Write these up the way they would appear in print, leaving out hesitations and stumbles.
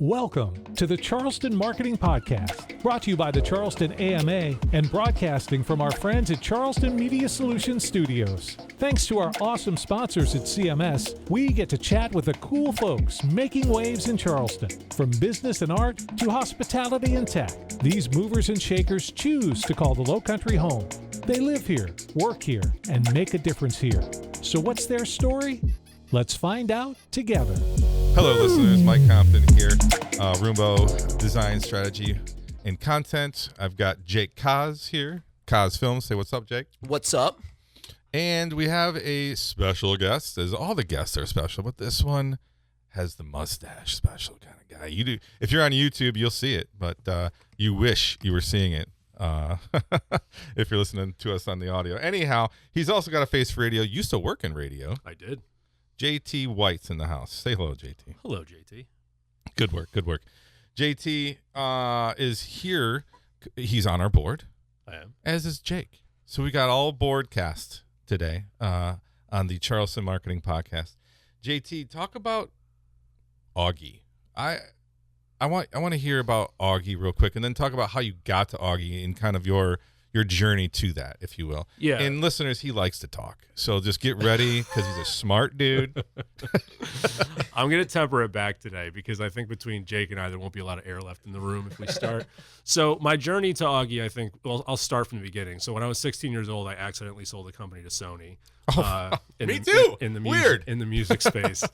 Welcome to the Charleston Marketing Podcast, brought to you by the Charleston AMA and broadcasting from our friends at Charleston Media Solutions Studios. Thanks to our awesome sponsors at CMS, we get to chat with the cool folks making waves in Charleston. From business and art to hospitality and tech, these movers and shakers choose to call the Lowcountry home. They live here, work here, and make a difference here. So what's their story? Let's find out together. Hello, listeners. Mike Compton here, RMBO Design Strategy and Content. I've got Jake Koz here, Koz Films. Say what's up, Jake. What's up? And we have a special guest. As all the guests are special, but this one has the mustache special kind of guy. You do. If you're on YouTube, you'll see it, but you wish you were seeing it if you're listening to us on the audio. Anyhow, he's also got a face for radio. Used to work in radio. I did. JT White's in the house. Say hello, JT. Hello, JT. Good work. Good work. JT is here. He's on our board. I am. As is Jake. So we got all board cast today on the Charleston Marketing Podcast. JT, talk about Augie. I want to hear about Augie real quick, and then talk about how you got to Augie and kind of your journey to that, if you will. Yeah. And listeners, he likes to talk. So just get ready because he's a smart dude. I'm going to temper it back today because I think between Jake and I, there won't be a lot of air left in the room if we start. So my journey to Augie, I think, well, I'll start from the beginning. So when I was 16 years old, I accidentally sold a company to Sony. Me too. In the music space.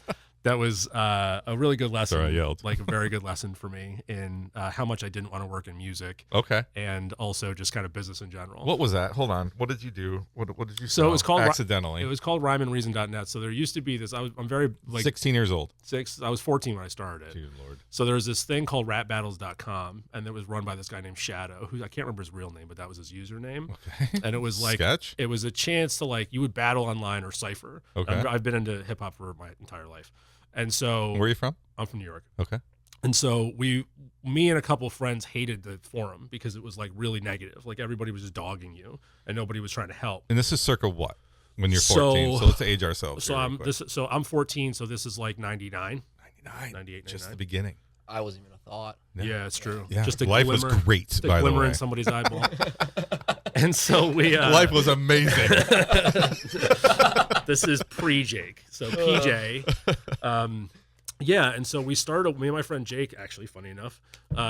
That was a really good lesson. Sorry, I yelled. Like a very good lesson for me in how much I didn't want to work in music. Okay. And also just kind of business in general. What was that? Hold on. What did you do? What did you So sell? it was called accidentally. It was called rhymeandreason.net. So there used to be this. I'm very 16 years old. I was 14 when I started it. Dear Lord. So there was this thing called rapbattles.com, and it was run by this guy named Shadow, who I can't remember his real name, but that was his username. Okay. And it was like Sketch? It was a chance to you would battle online or cipher. Okay. I've been into hip hop for my entire life. And so Where are you from? I'm from New York. Okay. And so me and a couple of friends hated the forum because it was like really negative. Like everybody was just dogging you and nobody was trying to help. And this is circa what? When you're 14. So let's age ourselves. So I'm 14, so this is like 99. 98, just 99. the beginning. I wasn't even a thought. Yeah, it's true. Yeah. Just a life glimmer, was great, just a by the glimmer way. in somebody's eyeball. And so we life was amazing. This is pre-Jake. So PJ. Yeah, and so me and my friend Jake, actually, funny enough,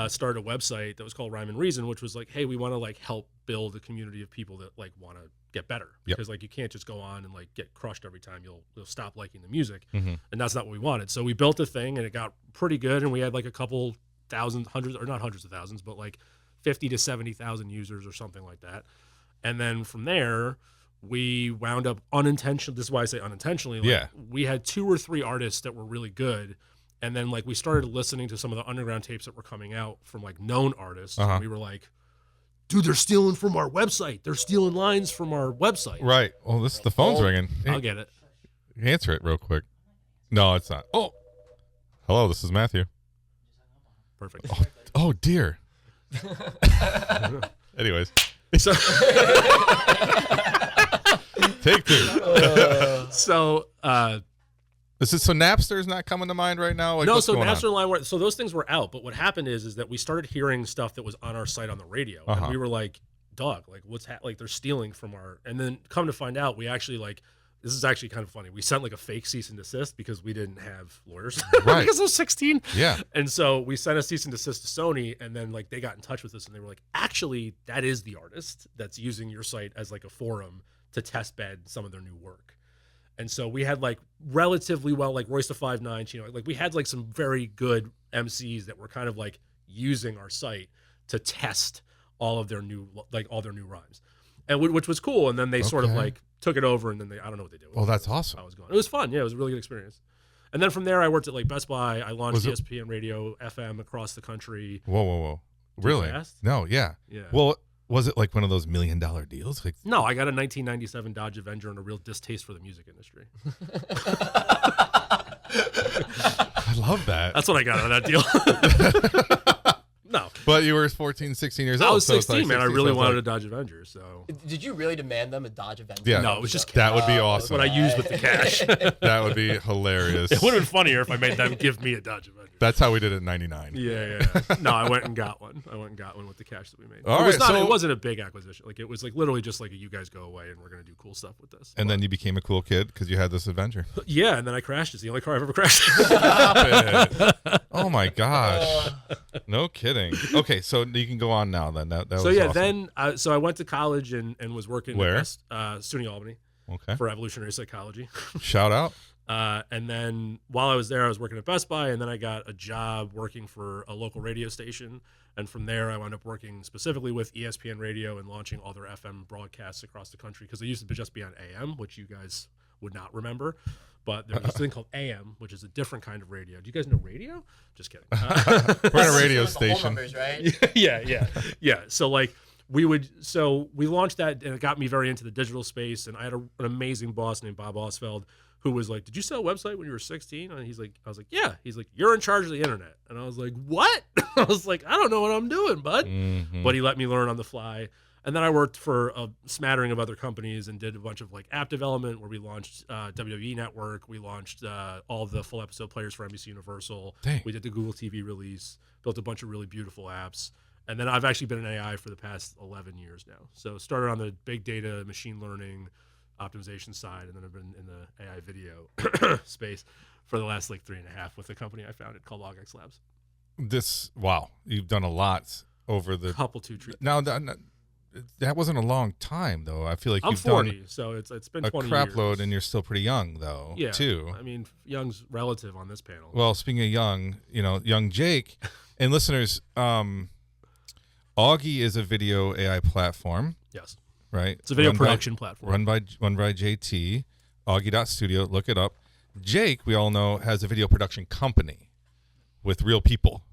started a website that was called Rhyme and Reason, which was like, hey, we want to help build a community of people that want to get better. Yep. Because you can't just go on and get crushed every time you'll stop liking the music. Mm-hmm. And that's not what we wanted. So we built a thing and it got pretty good, and we had a couple thousand, hundreds, or not hundreds of thousands, but 50 to 70,000 users or something like that. And then from there, we wound up unintentionally. This is why I say unintentionally. We had 2 or 3 artists that were really good, and then we started listening to some of the underground tapes that were coming out from known artists. Uh-huh. And we were like, dude, they're stealing from our website. They're stealing lines from our website. Right. Well, the phone's ringing. I'll get it. Answer it real quick. No, it's not. Oh, hello. This is Matthew. Perfect. Oh dear. Anyways. So. Take 2. So Napster's not coming to mind right now? No, so Napster Line, so those things were out, but what happened is that we started hearing stuff that was on our site on the radio, and we were like, dog, what's they're stealing from our, and then come to find out, we actually this is actually kind of funny. We sent a fake cease and desist because we didn't have lawyers. Right. Because I was 16. Yeah. And so we sent a cease and desist to Sony, and then they got in touch with us and they were like, actually, that is the artist that's using your site as a forum to test bed some of their new work. And so we had relatively well, Royce the 5'9", we had some very good MCs that were kind of using our site to test all of their new all their new rhymes, and which was cool. And then they sort of took it over, and then I don't know what they did. Oh, that's awesome. I was going. It was fun. Yeah, it was a really good experience. And then from there, I worked at Best Buy. I launched ESPN Radio FM across the country. Whoa! Really? Fast? No, yeah. Well, was it one of those $1 million deals? No, I got a 1997 Dodge Avenger and a real distaste for the music industry. I love that. That's what I got out of that deal. No. But you were 14, 16 years old. I was 16, so it's like man. 16, I really so wanted it's a Dodge Avenger, so. Did you really demand them a Dodge Avenger? Yeah. No, it was just that would be That's awesome. what I used with the cash. It That would be hilarious. would have been funnier if I made them give me a Dodge Avenger. That's how we did it in 99. Yeah. No, I went and got one. With the cash that we made. All it was right, not. so- It wasn't a big acquisition. Like it was like literally just like you guys go away and we're gonna do cool stuff with this. And then you became a cool kid because you had this Avenger. Yeah, and then I crashed. It's the only car I've ever crashed. Stop it. Oh my gosh. No kidding. Okay, so you can go on now then. That So was yeah, awesome. then so I went to college and was working Where? at SUNY Albany Okay. for evolutionary psychology. Shout out. And then while I was there, I was working at Best Buy, and then I got a job working for a local radio station. And from there, I wound up working specifically with ESPN Radio and launching all their FM broadcasts across the country because they used to just be on AM, which you guys would not remember. But there's this thing called AM, which is a different kind of radio. Do you guys know radio? Just kidding. We're at a radio Like the whole station. numbers, right? Yeah. So like we launched that, and it got me very into the digital space. And I had an amazing boss named Bob Osfeld who was like, "Did you sell a website when you were 16?" And I was like, "Yeah." He's like, "You're in charge of the internet." And I was like, "What?" I was like, "I don't know what I'm doing, bud." Mhm. But he let me learn on the fly. And then I worked for a smattering of other companies and did a bunch of like app development where we launched WWE Network. We launched all the full episode players for NBC Universal. Dang. We did the Google TV release, built a bunch of really beautiful apps. And then I've actually been in AI for the past 11 years now. So started on the big data, machine learning, optimization side, and then I've been in the AI video space for the last like 3.5 with a company I founded called Augie Labs. Wow, you've done a lot over the. Couple two trees. Now that wasn't a long time though. I feel like I'm you've 40, done so it's been a 20 crap years. load, and you're still pretty young though. Yeah, too. I mean, young's relative on this panel. Well, speaking of young, young Jake, and listeners, Augie is a video AI platform, Yes, right? it's a video Run by- production platform. run by JT, Augie.studio. Look it up. Jake, we all know, has a video production company with real people,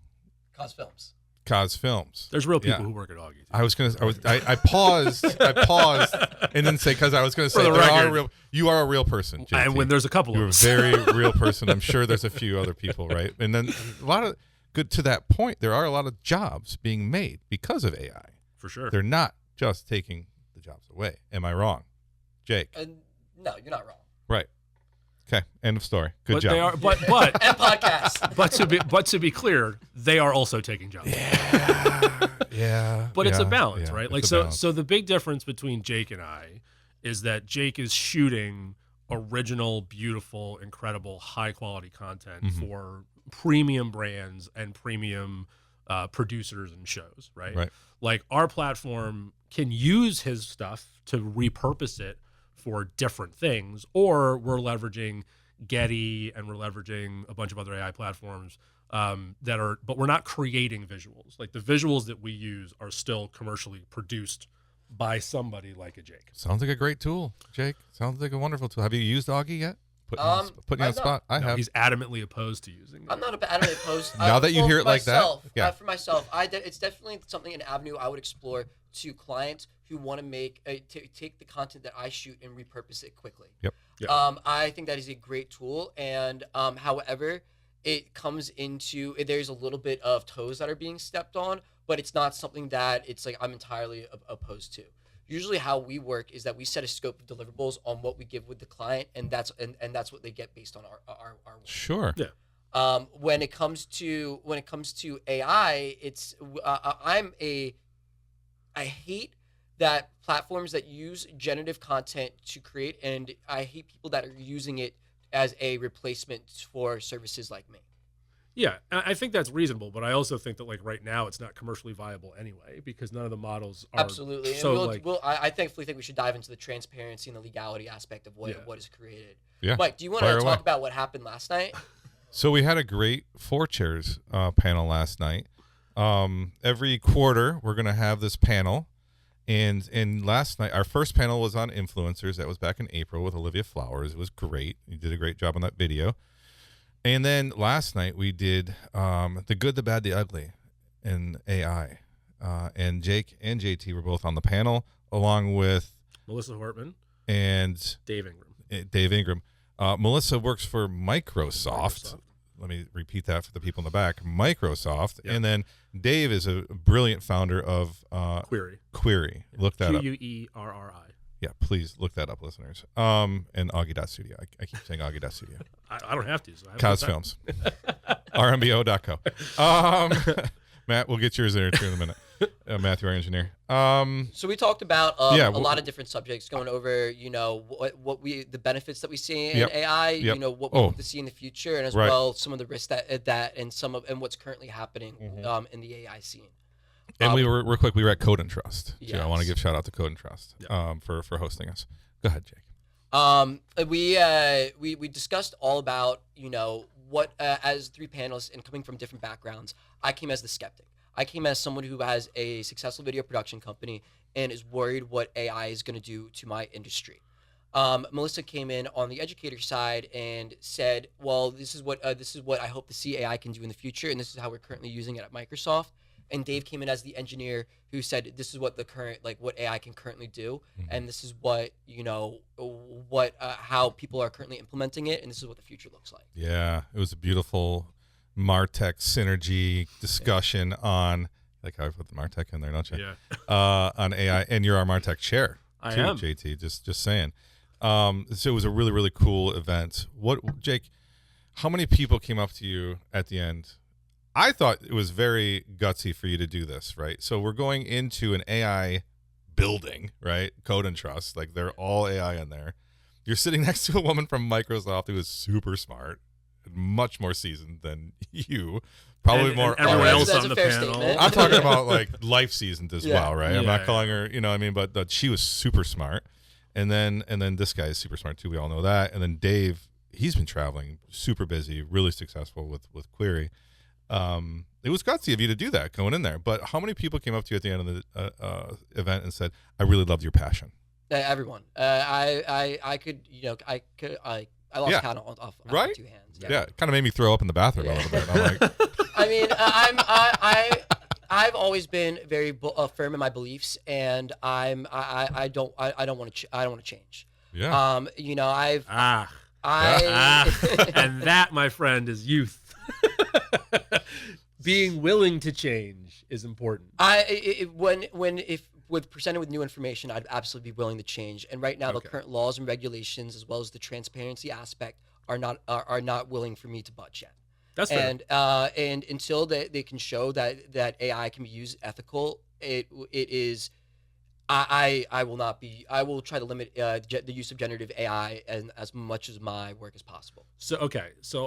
Koz Films. Koz Films. There's real people Yeah. who work at Augie. I paused and then say, because I was going to For say the record. you are a real person, JT. And when there's a couple You're of a us. very real person. I'm sure there's a few other people, right? And then a lot of good to that point. There are a lot of jobs being made because of AI. For sure. They're not just taking the jobs away. Am I wrong, Jake? No, you're not wrong. Right. Okay. End of story. Good But job. they are, but And podcasts. but to be clear, they are also taking jobs. Yeah. But it's a yeah, balance, yeah, right? it's Like a so balance. so the big difference between Jake and I is that Jake is shooting original, beautiful, incredible, high quality content Mhm. for premium brands and premium producers and shows, right? Right. Like our platform can use his stuff to repurpose it for different things, or we're leveraging Getty and we're leveraging a bunch of other AI platforms but we're not creating visuals. Like the visuals that we use are still commercially produced by somebody like a Jake. Sounds like a great tool, Jake. Sounds like a wonderful tool. Have you used Augie yet? Putting you on the I've spot. I No, have. he's adamantly opposed to using it. I'm not a bad post. Now that you hear it like that, yeah. For myself, it's definitely something, an avenue I would explore to clients who want to make take the content that I shoot and repurpose it quickly. Yep. Yeah. I think that is a great tool, and however, it comes into there's a little bit of toes that are being stepped on, but it's not something that it's like I'm entirely opposed to. Usually how we work is that we set a scope of deliverables on what we give with the client, and that's what they get based on our work. Sure. Yeah. When it comes to AI, it's I hate that platforms that use generative content to create, and I hate people that are using it as a replacement for services like me. Yeah, I think that's reasonable, but I also think that like right now it's not commercially viable anyway because none of the models are Absolutely. So And I thankfully think we should dive into the transparency and the legality aspect of what is created. Yeah. Mike, do you want Fire to away. talk about what happened last night? So we had a great 4 chairs panel last night. Every quarter we're gonna have this panel, and last night our first panel was on influencers. That was back in April with Olivia Flowers. It was great. You did a great job on that video. And then last night we did the good, the bad, the ugly in AI. And Jake and JT were both on the panel, along with Melissa Hortman and Dave Ingram. Dave Ingram. Melissa works for Microsoft. let me repeat that for the people in the back, Microsoft. Yep. And then Dave is a brilliant founder of Query. Look that up. Querri. Yeah, please look that up, listeners. And Augie.studio. I keep saying Augie.studio. I don't have to. So Koz Films. RMBO.co. Matt, we'll get yours there too in a minute. Matthew, our engineer. So we talked about yeah, a lot of different subjects, going over, the benefits that we see in Yep. AI, Yep. What we hope to see in the future, and as Right. well some of the risks and what's currently happening in the AI scene. And we were real quick. We were at Code and Trust. Too. I want to Yes. give shout out to Code and Trust for hosting us. Go ahead, Jake. We discussed all about what as three panelists and coming from different backgrounds. I came as the skeptic. I came as someone who has a successful video production company and is worried what AI is going to do to my industry. Melissa came in on the educator side and said, "Well, this is what I hope to see AI can do in the future, and this is how we're currently using it at Microsoft." And Dave came in as the engineer who said, "This is what the current what AI can currently do, and this is what how people are currently implementing it, and this is what the future looks like." Yeah, it was a beautiful Martech synergy discussion on, like how I put the Martech in there, don't you? Yeah. On AI, and you're our Martech chair I too, am. JT. Just saying. So it was a really, really cool event. Jake? How many people came up to you at the end? I thought it was very gutsy for you to do this, right? So we're going into an AI building, right? Code and Trust, like they're all AI in there. You're sitting next to a woman from Microsoft who is super smart, much more seasoned than you, probably more. And everyone else That's on a the fair panel. statement. I'm talking about like life seasoned as well, right? I'm Yeah, not calling her, what I mean, but she was super smart. And then this guy is super smart too. We all know that. And then Dave, he's been traveling, super busy, really successful with Query. It was gutsy of you to do that going in there. But how many people came up to you at the end of the event and said, "I really loved your passion"? Everyone. I lost count off right? 2 hands. Yeah, it kind of made me throw up in the bathroom a little bit. I'm like, I mean, I've always been very firm in my beliefs, and I don't want to change. yeah. And that, my friend, is youth. Being willing to change is important. With presented with new information, I'd absolutely be willing to change. And right now, the current laws and regulations, as well as the transparency aspect, are not willing for me to budge yet. That's fair. And until they can show that AI can be used ethical, it is. I will not be. I will try to limit the use of generative AI as much as my work as possible. So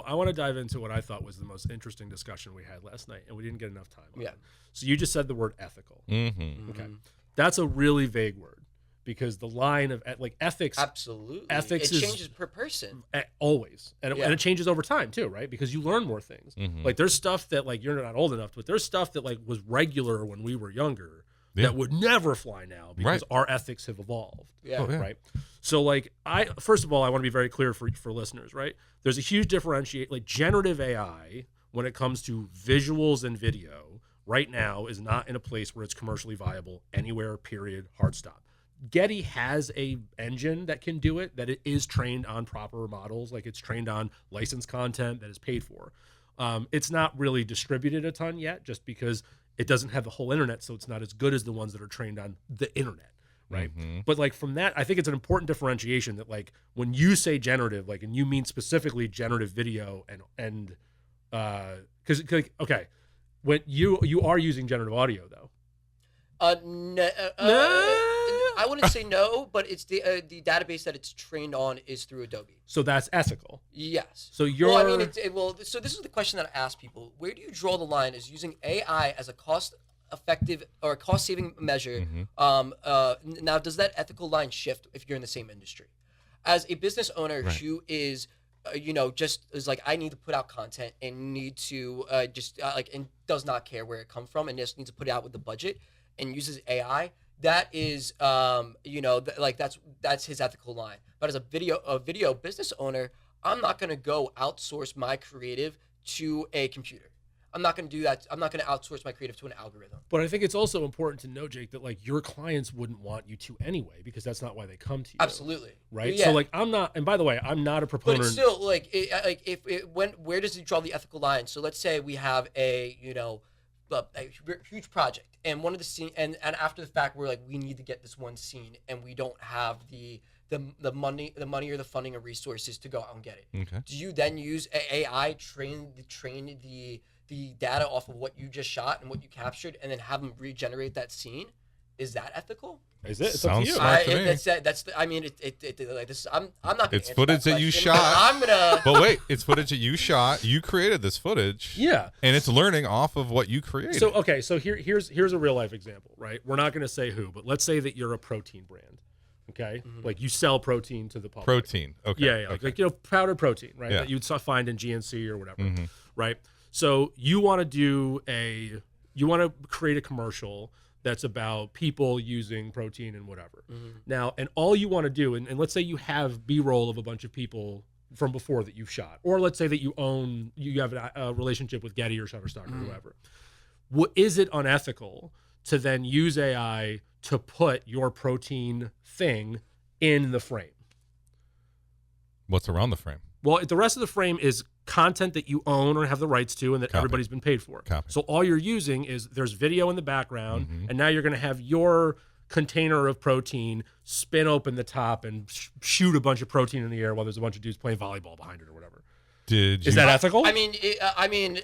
I want to dive into what I thought was the most interesting discussion we had last night, and we didn't get enough time on it. So you just said the word ethical. Mm-hmm. Okay, that's a really vague word because the line of ethics, absolutely, ethics changes per person always, and it changes over time too, right? Because you learn more things. Mm-hmm. Like there's stuff that you're not old enough, but there's stuff that was regular when we were younger. That would never fly now because our ethics have evolved. Right. So first of all, I want to be very clear for listeners, right? There's a huge differentiate, generative AI when it comes to visuals and video right now is not in a place where it's commercially viable anywhere, period, hard stop. Getty has a engine that can do it, that it is trained on proper models, it's trained on licensed content that is paid for. It's not really distributed a ton yet just because it doesn't have the whole internet, so it's not as good as the ones that are trained on the internet, right? Mm-hmm. But from that, I think it's an important differentiation that when you say generative, and you mean specifically generative video and when you are using generative audio though. I wouldn't say no, but it's the database that it's trained on is through Adobe. So that's ethical. Yes. So you're. Well, so this is the question that I ask people: where do you draw the line? Is using AI as a cost-effective or cost-saving measure? Mm-hmm. Now, does that ethical line shift if you're in the same industry? As a business owner who is, just is I need to put out content and need to and does not care where it comes from and just needs to put it out with the budget and uses AI. That is, that's his ethical line. But as a video business owner, I'm not going to go outsource my creative to a computer. I'm not going to do that. I'm not going to outsource my creative to an algorithm. But I think it's also important to know, Jake, that like your clients wouldn't want you to anyway, because that's not why they come to you. Absolutely. Right. Yeah. So like I'm not, and by the way, I'm not a proponent. But it's still where does it draw the ethical line? So let's say we have a huge project, and one of the scene, and after the fact, we're like, we need to get this one scene, and we don't have the money or the funding or resources to go out and get it. Okay. Do you then use AI train the data off of what you just shot and what you captured, and then have them regenerate that scene? Is that ethical? Is it? It's Sounds up to you. smart to me. I'm not. It's footage that you shot. I'm gonna. But wait, it's footage that you shot. You created this footage. Yeah. And it's learning off of what you created. So okay, so here's a real life example, right? We're not going to say who, but let's say that you're a protein brand, okay? Like you sell protein to the public. Protein. Okay. Yeah, Okay. like powdered protein, right? Yeah. That you'd find in GNC or whatever, right? So you want to create a commercial that's about people using protein and whatever. Now, and all you want to do, and let's say you have B-roll of a bunch of people from before that you've shot, or let's say that you have a relationship with Getty or Shutterstock or whoever. Is it unethical to then use AI to put your protein thing in the frame? What's around the frame? Well, the rest of the frame is content that you own or have the rights to and that Copy. everybody's been paid for. Copy. So all you're using is there's video in the background, and now you're going to have your container of protein spin open the top and shoot a bunch of protein in the air while there's a bunch of dudes playing volleyball behind it or whatever. Is that ethical? I mean,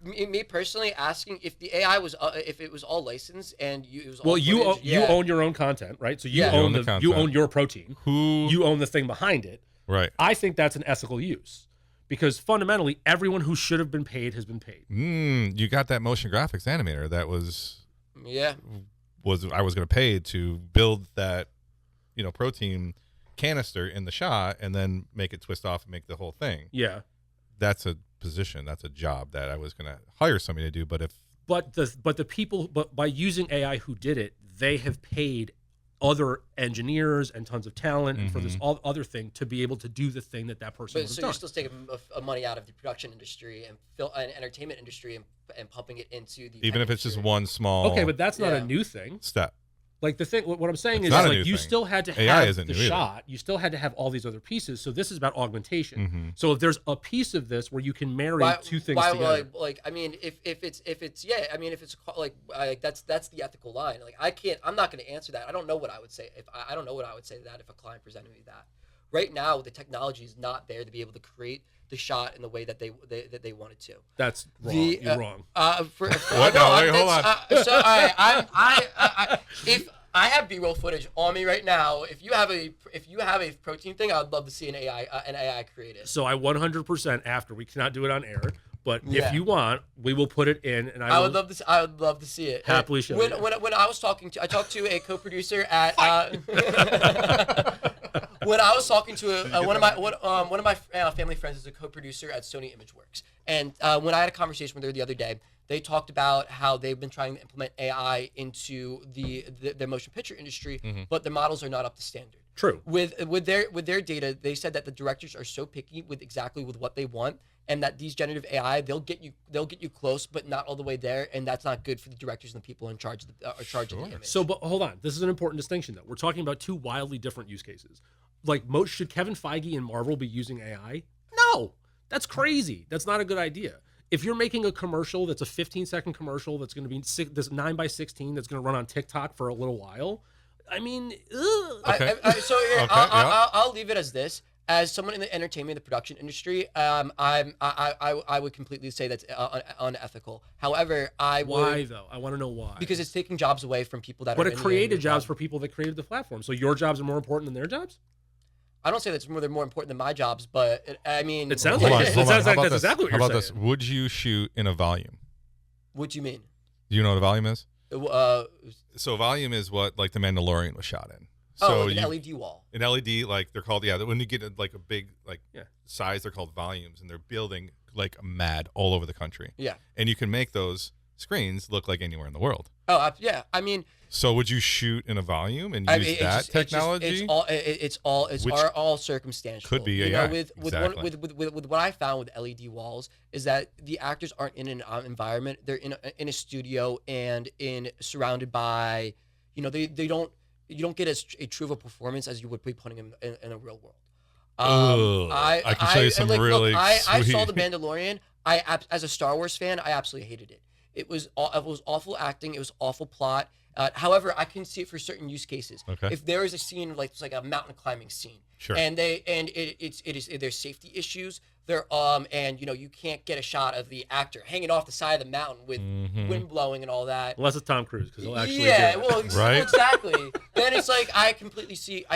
me personally asking if the AI was if it was all licensed and it was all you footage, own your own content, right? So you Yeah. own You own the you content. own your protein. You own the thing behind it. Right. I think that's an ethical use because fundamentally everyone who should have been paid has been paid. You got that motion graphics animator that was Yeah. I was going to pay to build that, protein canister in the shot and then make it twist off and make the whole thing. Yeah. That's a position. That's a job that I was going to hire somebody to do. But by using AI who did it, they have paid other engineers and tons of talent and for this other thing to be able to do the thing that person would have So done. you're still taking money out of the production industry and entertainment industry and pumping it into the even tech if it's just industry. one small Okay, but that's not a Yeah. new thing. step. Like the thing, what I'm saying It's is not a like new you thing. still had to AI have isn't the new either. shot. You still had to have all these other pieces. So this is about augmentation. So if there's a piece of this where you can marry two things together. If that's the ethical line. Like I'm not going to answer that. I don't know what I would say I don't know what I would say to that if a client presented me that. Right now, the technology is not there to be able to create the shot in the way that they wanted to. That's wrong. You're wrong. What? No, wait, hold on. If I have B-roll footage on me right now, if you have a protein thing, I'd love to see an AI create it. So I 100% after. We cannot do it on air, but Yeah. if you want, we will put it in, and I would love to see it. Happily show when, you. when I talked to a co-producer at when I was talking to one of my family friends is a co-producer at Sony ImageWorks, and when I had a conversation with her the other day, they talked about how they've been trying to implement AI into the motion picture industry, but their models are not up to standard. True. With their data, they said that the directors are so picky with what they want, and that these generative AI they'll get you close, but not all the way there, and that's not good for the directors and the people in charge of the image. So, but hold on. This is an important distinction, though. We're talking about two wildly different use cases. Like, should Kevin Feige and Marvel be using AI? No, that's crazy. That's not a good idea. If you're making a commercial that's a 15-second commercial that's going to be this 9x16 that's going to run on TikTok for a little while, I mean, Okay. I'll leave it as this. As someone in the entertainment, the production industry, I would completely say that's unethical. However, why though? I want to know why. Because it's taking jobs away from people that but are. It created jobs for people that created the platform. So your jobs are more important than their jobs? I don't say they're more important than my jobs, but it sounds Hold like on, it. hold It on. sounds How like about that's this? exactly what How you're about saying. this? Would you shoot in a volume? What do you mean? Do you know what a volume is? So volume is what like the Mandalorian was shot in. Like an LED wall. An LED, like they're called, when you get like a big size, they're called volumes, and they're building like mad all over the country. Yeah. And you can make those screens look like anywhere in the world. Oh, yeah. I mean, so would you shoot in a volume and use that technology? It's all circumstantial. Could be, you yeah. know, with what I found with LED walls is that the actors aren't in an environment. They're in a studio and surrounded by, you know, you don't get as true of a performance as you would be putting them in a real world. I can show you some really. I saw The Mandalorian. As a Star Wars fan, I absolutely hated it. It was awful acting. It was awful plot. However, I can see it for certain use cases. Okay. If there is a scene like it's like a mountain climbing scene, sure, and there's safety issues there, and you know you can't get a shot of the actor hanging off the side of the mountain with wind blowing and all that. Unless it's Tom Cruise, because he'll actually do it. Right? Exactly. Then it's like I completely see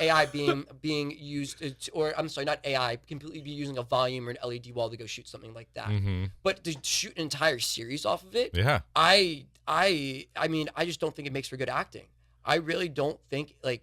AI being used, or I'm sorry, not AI, completely be using a volume or an LED wall to go shoot something like that. But to shoot an entire series off of it, yeah, I mean, I just don't think it makes for good acting. I really don't think I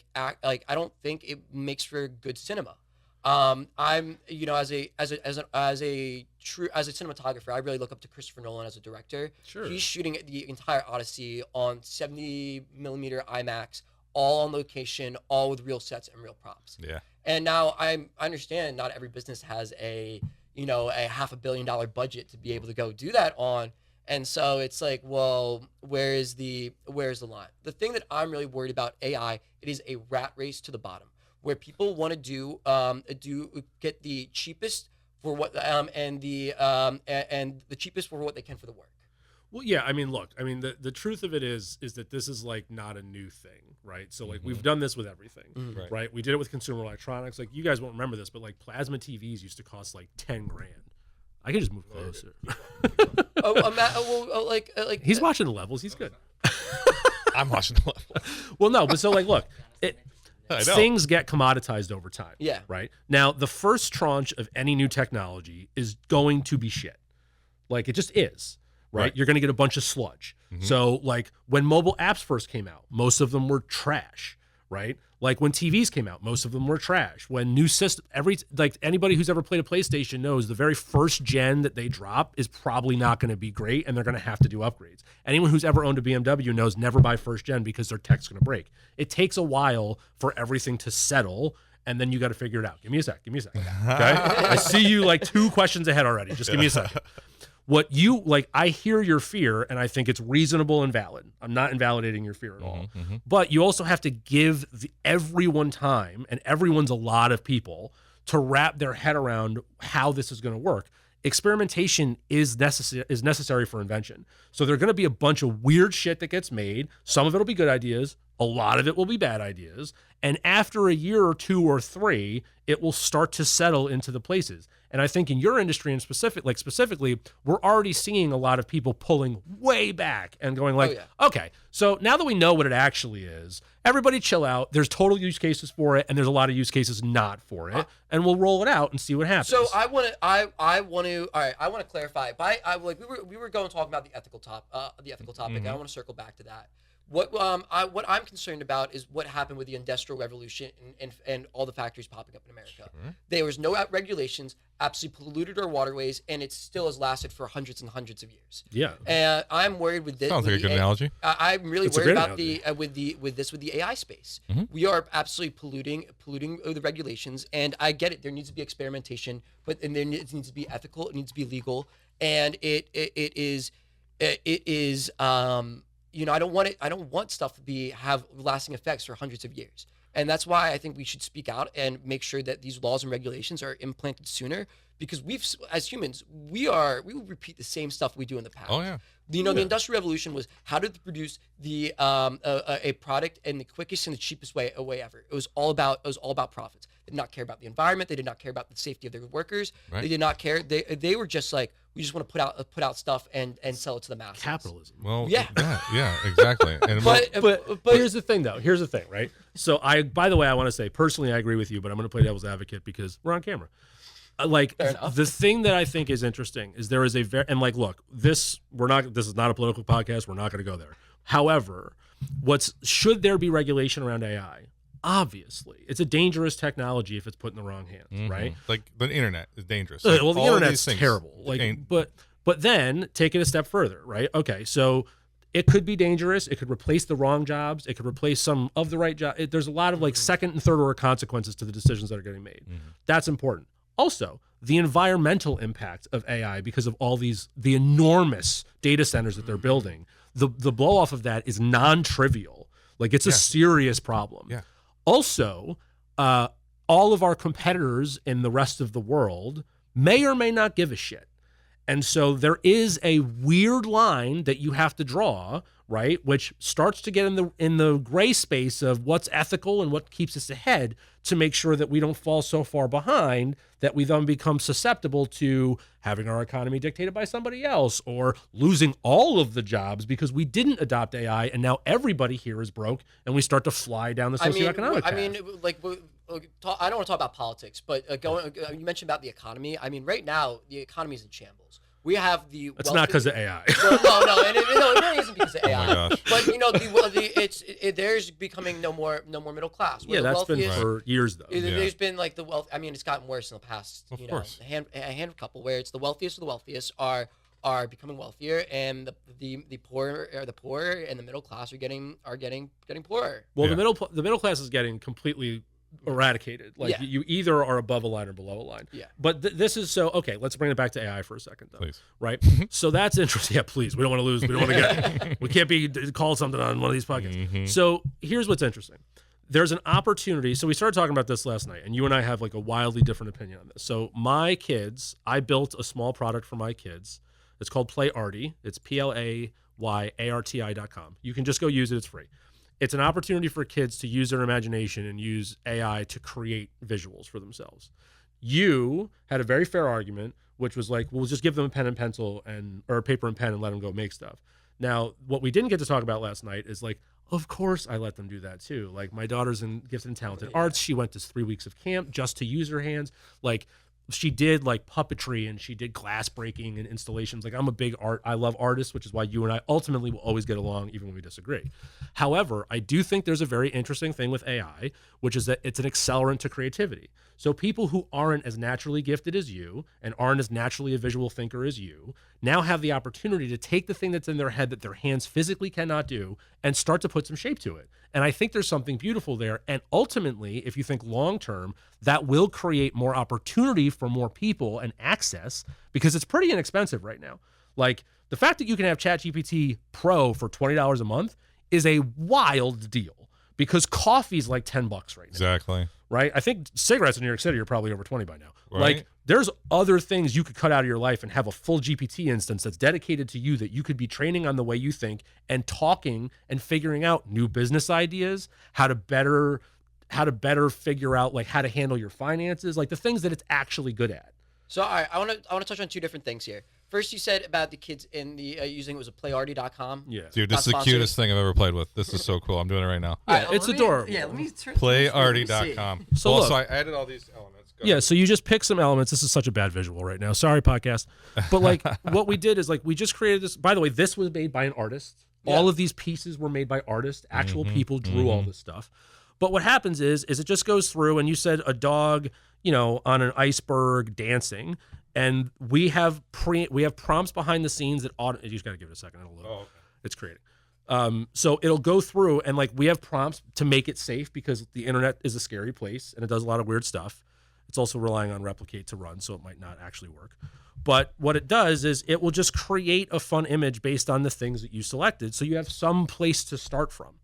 don't think it makes for good cinema. I'm, you know, as a cinematographer, I really look up to Christopher Nolan as a director. Sure. He's shooting the entire Odyssey on 70 millimeter IMAX, all on location, all with real sets and real props. Yeah. And now I understand not every business has a $500 million budget to be able to go do that on. And so it's like, well, where's the line? The thing that I'm really worried about AI, it is a rat race to the bottom, where people want to get the cheapest for what and the cheapest for what they can for the work. Well, yeah, I mean, look, I mean, the truth of it is that this is like not a new thing, right? So like we've done this with everything, right? We did it with consumer electronics. Like you guys won't remember this, but like plasma TVs used to cost like $10,000. I can just move closer. Like he's watching the levels. He's good. I'm watching the levels. Well, no, but so like, look, I know. things get commoditized over time. Yeah. Right. Now, the first tranche of any new technology is going to be shit. Like it just is. Right. You're going to get a bunch of sludge. So like when mobile apps first came out, most of them were trash. Right. Like when TVs came out, most of them were trash. When new system, anybody who's ever played a PlayStation knows the very first gen that they drop is probably not going to be great, and they're going to have to do upgrades. Anyone who's ever owned a BMW knows never buy first gen because their tech's going to break. It takes a while for everything to settle, and then you got to figure it out. Give me a sec. Okay. I see you like 2 questions ahead already. Just give me a second. What you like, I hear your fear, and I think it's reasonable and valid. I'm not invalidating your fear at all. But you also have to give everyone time, and everyone's a lot of people, to wrap their head around how this is going to work. Experimentation is necessary for invention. So there are going to be a bunch of weird shit that gets made. Some of it will be good ideas. A lot of it will be bad ideas. And after a year or 2 or 3, it will start to settle into the places. And I think in your industry and specifically, we're already seeing a lot of people pulling way back and going like, okay, so now that we know what it actually is, everybody chill out. There's total use cases for it, and there's a lot of use cases not for it, and we'll roll it out and see what happens. So I want to clarify. We were going talking about the ethical topic, and I want to circle back to that. What I'm concerned about is what happened with the Industrial Revolution and all the factories popping up in America. Sure. There was no regulations, absolutely polluted our waterways, and it still has lasted for hundreds and hundreds of years. Yeah. And I'm worried with this. Sounds like a good analogy. I'm really worried about with the AI space. We are absolutely polluting the regulations, and I get it. There needs to be experimentation, but there needs to be ethical. It needs to be legal, and it is. You know, I don't want stuff to have lasting effects for hundreds of years. And that's why I think we should speak out and make sure that these laws and regulations are implanted sooner, because as humans, we will repeat the same stuff we do in the past. Oh yeah. The Industrial Revolution was how to produce a product in the quickest and the cheapest way ever. It was all about profits. They did not care about the environment. They did not care about the safety of their workers. Right. They did not care. They were just like, we just want to put out stuff and sell it to the masses. Capitalism. Well, yeah, exactly. And but here's the thing, though. Here's the thing, right? So by the way, I want to say personally, I agree with you, but I'm going to play devil's advocate because we're on camera. The thing that I think is interesting is there is look, this is not a political podcast. We're not going to go there. However, should there be regulation around AI? Obviously, it's a dangerous technology if it's put in the wrong hands, right? Like the internet is dangerous. Well, the internet's terrible. But But then take it a step further, right? Okay, so it could be dangerous. It could replace the wrong jobs. It could replace some of the right jobs. There's a lot of like second and third order consequences to the decisions that are getting made. That's important. Also, the environmental impact of AI because of all the enormous data centers that they're building. The blow off of that is non-trivial. Like it's a serious problem. Yeah. Also, all of our competitors in the rest of the world may or may not give a shit. And so there is a weird line that you have to draw, right? Which starts to get in the gray space of what's ethical and what keeps us ahead to make sure that we don't fall so far behind that we then become susceptible to having our economy dictated by somebody else or losing all of the jobs because we didn't adopt AI and now everybody here is broke and we start to fly down the socioeconomic path. I mean, like, I don't want to talk about politics, but you mentioned about the economy. I mean, right now, the economy is in shambles. We have the. It's not because of AI. No, it really isn't because of AI. Oh my gosh. But you know, there's becoming no more middle class. Yeah, that's been for years though. There's been like the wealth. I mean, it's gotten worse in the past. Of course. A hand couple where it's the wealthiest of the wealthiest are becoming wealthier, and the poor and the middle class are getting poorer. Well, the middle class is getting completely eradicated. Like you either are above a line or below a line. Yeah. But this is so okay. Let's bring it back to AI for a second, though. Please. Right. So that's interesting. Yeah, please. We don't want to lose. We don't want to get. We can't be called something on one of these podcasts. So here's what's interesting. There's an opportunity. So we started talking about this last night, and you and I have like a wildly different opinion on this. So my kids, I built a small product for my kids. It's called PlayArty. It's PlayArti.com. You can just go use it. It's free. It's an opportunity for kids to use their imagination and use AI to create visuals for themselves. You had a very fair argument, which was like, we'll just give them a pen and pencil or a paper and pen and let them go make stuff. Now, what we didn't get to talk about last night is like, of course I let them do that too. Like my daughter's in gifted and talented arts. She went to 3 weeks of camp just to use her hands. Like she did like puppetry and she did glass breaking and installations. Like I'm a big I love artists, which is why you and I ultimately will always get along even when we disagree. However, I do think there's a very interesting thing with AI, which is that it's an accelerant to creativity. So people who aren't as naturally gifted as you and aren't as naturally a visual thinker as you now have the opportunity to take the thing that's in their head that their hands physically cannot do and start to put some shape to it. And I think there's something beautiful there. And ultimately, if you think long term, that will create more opportunity for more people and access because it's pretty inexpensive right now. Like the fact that you can have ChatGPT Pro for $20 a month is a wild deal because coffee's like $10 right now. Exactly. Right? I think cigarettes in New York City are probably over 20 by now. Right. Like there's other things you could cut out of your life and have a full GPT instance that's dedicated to you that you could be training on the way you think and talking and figuring out new business ideas, how to better figure out like how to handle your finances, like the things that it's actually good at. So I want to touch on two different things here. First, you said about the kids in the using it was a PlayArty.com. Yeah, dude, this is the cutest thing I've ever played with. This is so cool. I'm doing it right now. Yeah, it's adorable. Yeah, let me turn PlayArty.com. So also, look, I added all these elements. Go yeah, ahead. so you just pick some elements. This is such a bad visual right now. Sorry, podcast. But like what we did is like we just created this. By the way, this was made by an artist. Yeah. All of these pieces were made by artists. Actual people drew all this stuff. But what happens is it just goes through, and you said a dog, on an iceberg dancing. And we have prompts behind the scenes that you just got to give it a second. It'll load. Oh, okay. It's creating. So it'll go through and like we have prompts to make it safe because the internet is a scary place and it does a lot of weird stuff. It's also relying on Replicate to run, so it might not actually work. But what it does is it will just create a fun image based on the things that you selected. So you have some place to start from.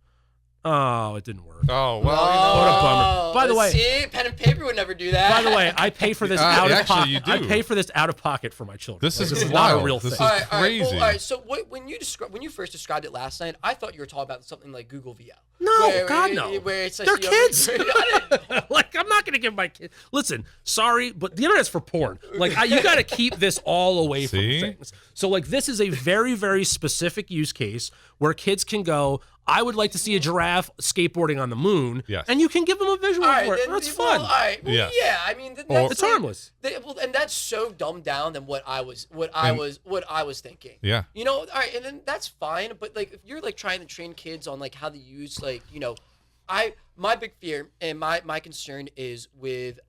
Oh, it didn't work. Oh, well, what a bummer. By the way, see, pen and paper would never do that. By the way, I pay for this out of pocket. You do. I pay for this out of pocket for my children. This is wild. not a real this thing. Is crazy. All right. So when you first described it last night, I thought you were talking about something like Google VO. No, God no. Where it's they're kids. Like I'm not gonna give my kids. Listen, sorry, but the internet's for porn. Like you got to keep this all away from things. So like this is a very very specific use case where kids can go. I would like to see a giraffe skateboarding on the moon. Yes. And you can give them a visual for it. That's fun. Yeah. I mean, it's harmless. And that's so dumbed down than what I was thinking. Yeah. All right, and then that's fine. But like, if you're like trying to train kids on like how to use like my big fear and my concern is with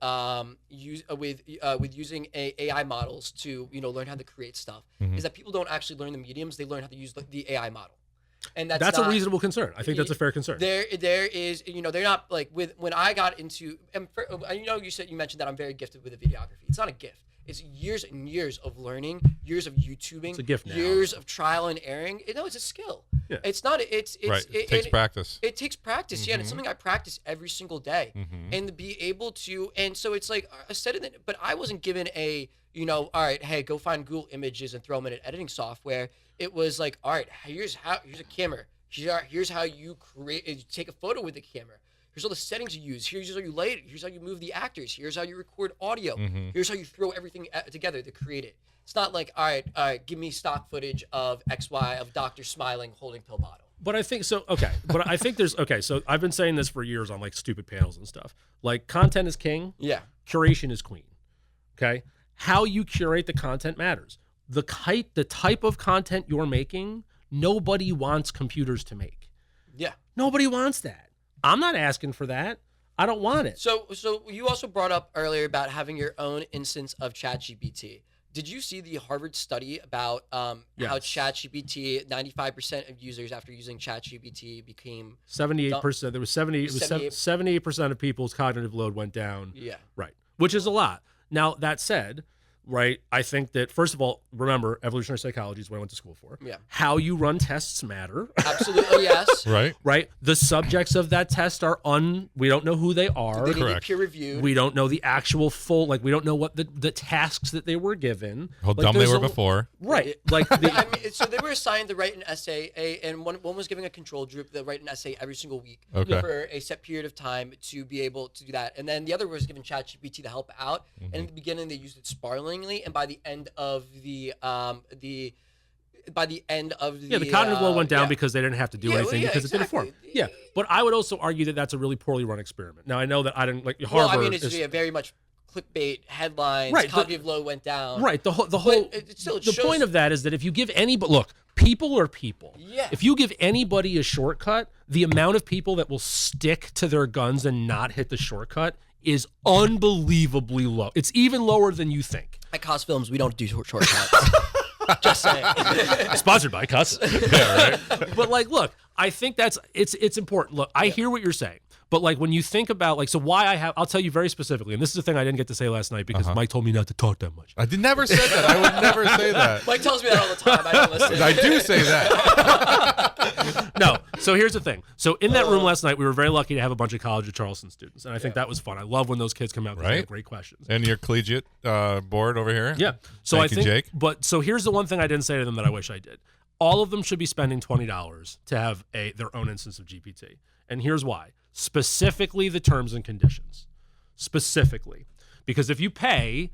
using AI models to learn how to create stuff is that people don't actually learn the mediums, they learn how to use the AI model. And that's a reasonable concern. I think that's a fair concern. There is, they're not like when I got into, and you mentioned that I'm very gifted with the videography. It's not a gift. It's years and years of learning, years of YouTubing, it's a gift now. Years of trial and erring. It's a skill. Yeah. It's not. It's right. It takes practice. It takes practice. Yeah, and it's something I practice every single day, and to be able to. And so it's like I said it, but I wasn't given a all right, hey, go find Google Images and throw them in an editing software. It was like, all right, here's a camera. Here's how you take a photo with the camera. Here's all the settings you use. Here's how you lay it. Here's how you move the actors. Here's how you record audio. Here's how you throw everything together to create it. It's not like, all right, give me stock footage of XY of Dr. Smiling holding pill bottle. But I think so. Okay, but I think there's so I've been saying this for years on like stupid panels and stuff. Like content is king. Yeah. Curation is queen. Okay. How you curate the content matters. The type of content you're making, nobody wants computers to make. Yeah. Nobody wants that. I'm not asking for that. I don't want it. So you also brought up earlier about having your own instance of ChatGPT. Did you see the Harvard study about how ChatGPT, 95% of users after using ChatGPT became 78%. There was 78% of people's cognitive load went down. Yeah. Right. Which is a lot. Now, that said, right, I think that, first of all, remember, evolutionary psychology is what I went to school for. Yeah. How you run tests matter. Absolutely, yes. Right. Right. The subjects of that test are we don't know who they are. They need to be Correct. peer reviewed. We don't know the actual full, we don't know what the tasks that they were given. How dumb they were before. Right. So they were assigned to write an essay, and one was giving a control group to write an essay every single week for a set period of time to be able to do that. And then the other was given ChatGPT to help out. And in the beginning, they used it sparingly, and by the end of the cognitive load went down because they didn't have to do anything because it didn't form. Yeah, but I would also argue that that's a really poorly run experiment. Now I know that I didn't like Harvard. Well, I mean, it's very much clickbait headlines. Right, cognitive load went down. Right. The whole the point of that is that if you give people are people. Yeah. If you give anybody a shortcut, the amount of people that will stick to their guns and not hit the shortcut is unbelievably low. It's even lower than you think. At Koz Films, we don't do shortcuts. Just saying. Sponsored by Koz. Yeah, right. But look, I think it's important. Look, I hear what you're saying. But when you think about I'll tell you very specifically, and this is the thing I didn't get to say last night because Mike told me not to talk that much. I never said that. I would never say that. Mike tells me that all the time. I don't listen. I do say that. No. So here's the thing. So in that room last night, we were very lucky to have a bunch of College of Charleston students, and I think that was fun. I love when those kids come out because they have great questions. And your collegiate board over here. Yeah. So Thank you, Jake. But so here's the one thing I didn't say to them that I wish I did. All of them should be spending $20 to have their own instance of GPT, and here's why. Specifically the terms and conditions. Specifically. Because if you pay,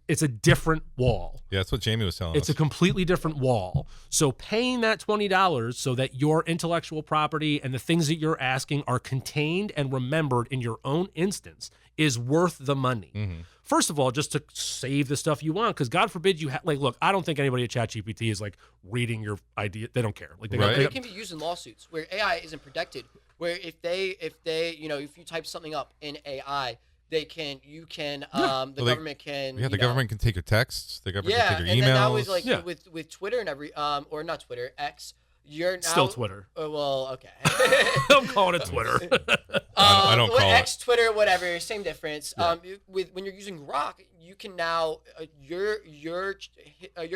it's a different wall. Yeah, that's what Jamie was telling us. It's a completely different wall. So paying that $20 so that your intellectual property and the things that you're asking are contained and remembered in your own instance is worth the money. First of all, just to save the stuff you want, because God forbid you look, I don't think anybody at ChatGPT is reading your idea. They don't care. It can be used in lawsuits where AI isn't protected. Where if you type something up in AI, the government can. Yeah, the government can take your texts. The government can take your emails. And then now with Twitter and or not Twitter, X, you're now still Twitter. Well, okay. I'm calling it Twitter. I don't call X, Twitter, whatever, same difference. Yeah. When you're using Grok, you can now your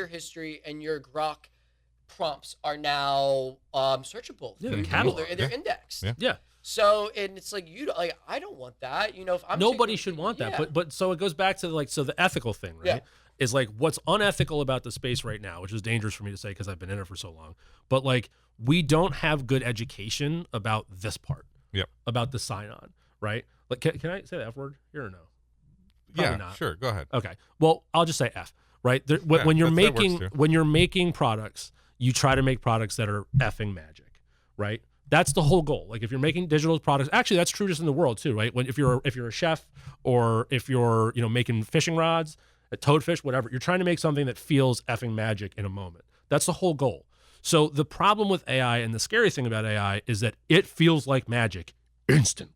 history and your Grok prompts are now searchable. Yeah, they're indexed. Yeah. So and it's I don't want that. If I'm nobody should want that. But so it goes back to the ethical thing, right? Yeah. Is what's unethical about the space right now, which is dangerous for me to say because I've been in it for so long. But we don't have good education about this part. Yep. About the sign-on, right? Can I say the F word here or no? Probably not. Sure. Go ahead. Okay. Well, I'll just say F. Right. When you're making products, you try to make products that are effing magic, right? That's the whole goal. If you're making digital products, actually that's true just in the world too, right? If you're a chef or if you're making fishing rods, a toadfish, whatever, you're trying to make something that feels effing magic in a moment. That's the whole goal. So the problem with AI and the scary thing about AI is that it feels like magic instantly.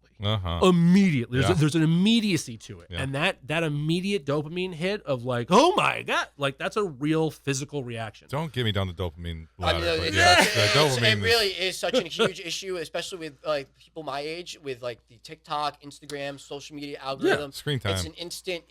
Immediately. There's an immediacy to it. Yeah. And that immediate dopamine hit of like, oh my God, like that's a real physical reaction. Don't get me down the dopamine I ladder. mean, but it dopamine really is such a huge issue, especially with like people my age, with like the TikTok, Instagram, social media algorithm. Screen time. It's an instant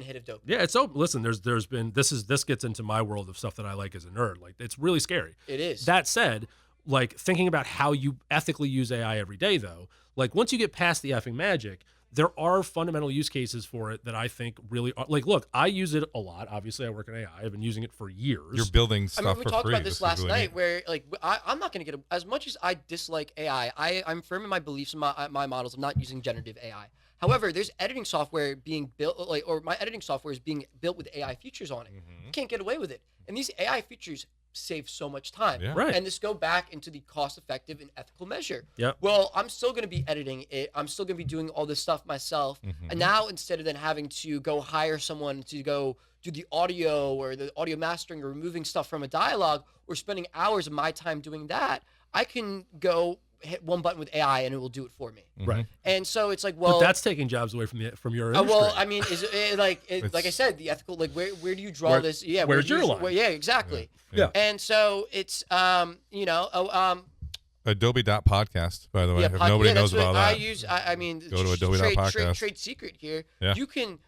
hit of dopamine. Yeah, it's so listen, there's been this gets into my world of stuff that I like as a nerd. Like it's really scary. It is. That said, like thinking about how you ethically use AI every day though, like once you get past the effing magic, there are fundamental use cases for it that I think really are. Like, look, I use it a lot. Obviously, I work in AI. I've been using it for years. You're building stuff for free. We talked about this last really night, neat. where like I'm not going to get as much as I dislike AI. I'm firm in my beliefs in my models. I'm not using generative AI. However, there's editing software being built, like, or my editing software is being built with AI features on it. You can't get away with it, and these AI features save so much time. Yeah. Right. And this go back into the cost-effective and ethical measure. Yep. Well, I'm still going to be editing it. I'm still going to be doing all this stuff myself. And now instead of then having to go hire someone to go do the audio or the audio mastering or removing stuff from a dialogue or spending hours of my time doing that, I can go hit one button with AI and it will do it for me. Right. And so it's like, well, but that's taking jobs away from your industry. well, I mean, is it like I said, the ethical, like where do you draw this? Yeah, where's your line? Yeah, exactly. Yeah. And so it's Adobe.podcast, by the way. If nobody knows about that. I mean, Go to Adobe.podcast. Trade secret here. Yeah. You can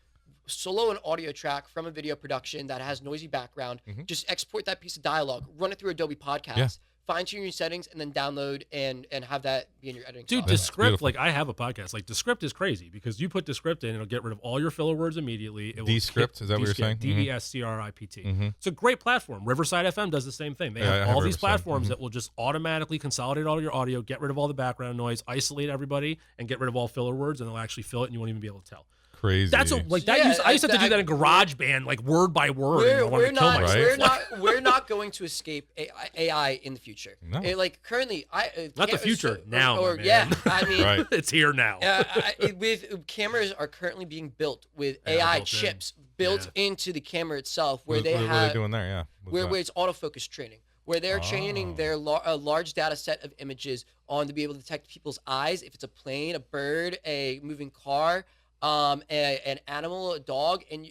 solo an audio track from a video production that has noisy background. Just export that piece of dialogue, run it through Adobe Podcast, fine-tune your settings, and then download and have that be in your editing Dude, software. Descript, like I have a podcast. Like Descript is crazy because you put Descript in, it'll get rid of all your filler words immediately. It will Descript, is that what you're saying? DBSCRIPT. It's a great platform. Riverside FM does the same thing. They have all these platforms that will just automatically consolidate all your audio, get rid of all the background noise, isolate everybody, and get rid of all filler words, and they'll actually fill it, and you won't even be able to tell. Crazy. That's I used to have to do that in GarageBand, like word by word. We're not going to escape AI in the future. No. Like currently, Not the future, now, Or my yeah, man. I mean, Right. It's here now. with cameras are currently being built with AI chips built into the camera itself, where what they are have they doing there? Yeah. where it's autofocus training, where they're training their a large data set of images on to be able to detect people's eyes, if it's a plane, a bird, a moving car, an animal, a dog, and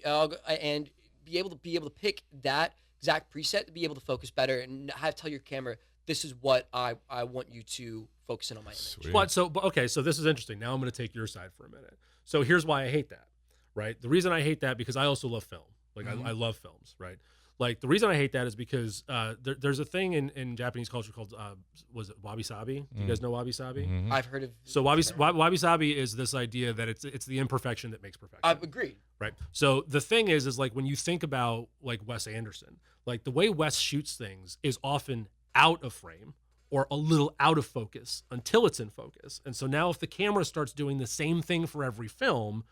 be able to pick that exact preset to be able to focus better and tell your camera, this is what I want you to focus in on my image. Sweet. But so this is interesting. Now I'm going to take your side for a minute. So here's why I hate that, right? The reason I hate that because I also love film. Like I love films, right? Like the reason I hate that is because there's a thing in Japanese culture called was it wabi sabi? Do you guys know wabi sabi? I've heard of. So wabi sabi is this idea that it's the imperfection that makes perfection. I agree. Right. So the thing is like when you think about like Wes Anderson, like the way Wes shoots things is often out of frame or a little out of focus until it's in focus. And so now if the camera starts doing the same thing for every film,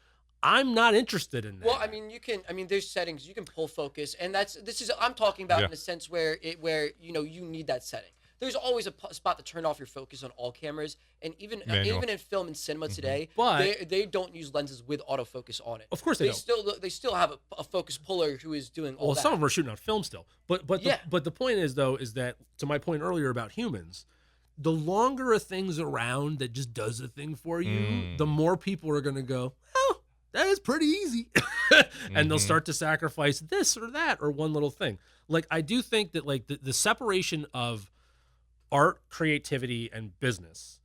I'm not interested in that. Well, I mean, there's settings you can pull focus, and I'm talking about in a sense where you need that setting. There's always a spot to turn off your focus on all cameras, and even in film and cinema today, But they don't use lenses with autofocus on it. Of course they don't. They still have a focus puller who is doing all that. Well, some of them are shooting on film still. But the point is though is that to my point earlier about humans, the longer a thing's around that just does a thing for you, the more people are going to go, oh, that is pretty easy. And they'll start to sacrifice this or that or one little thing. Like, I do think that like the separation of art, creativity, and business,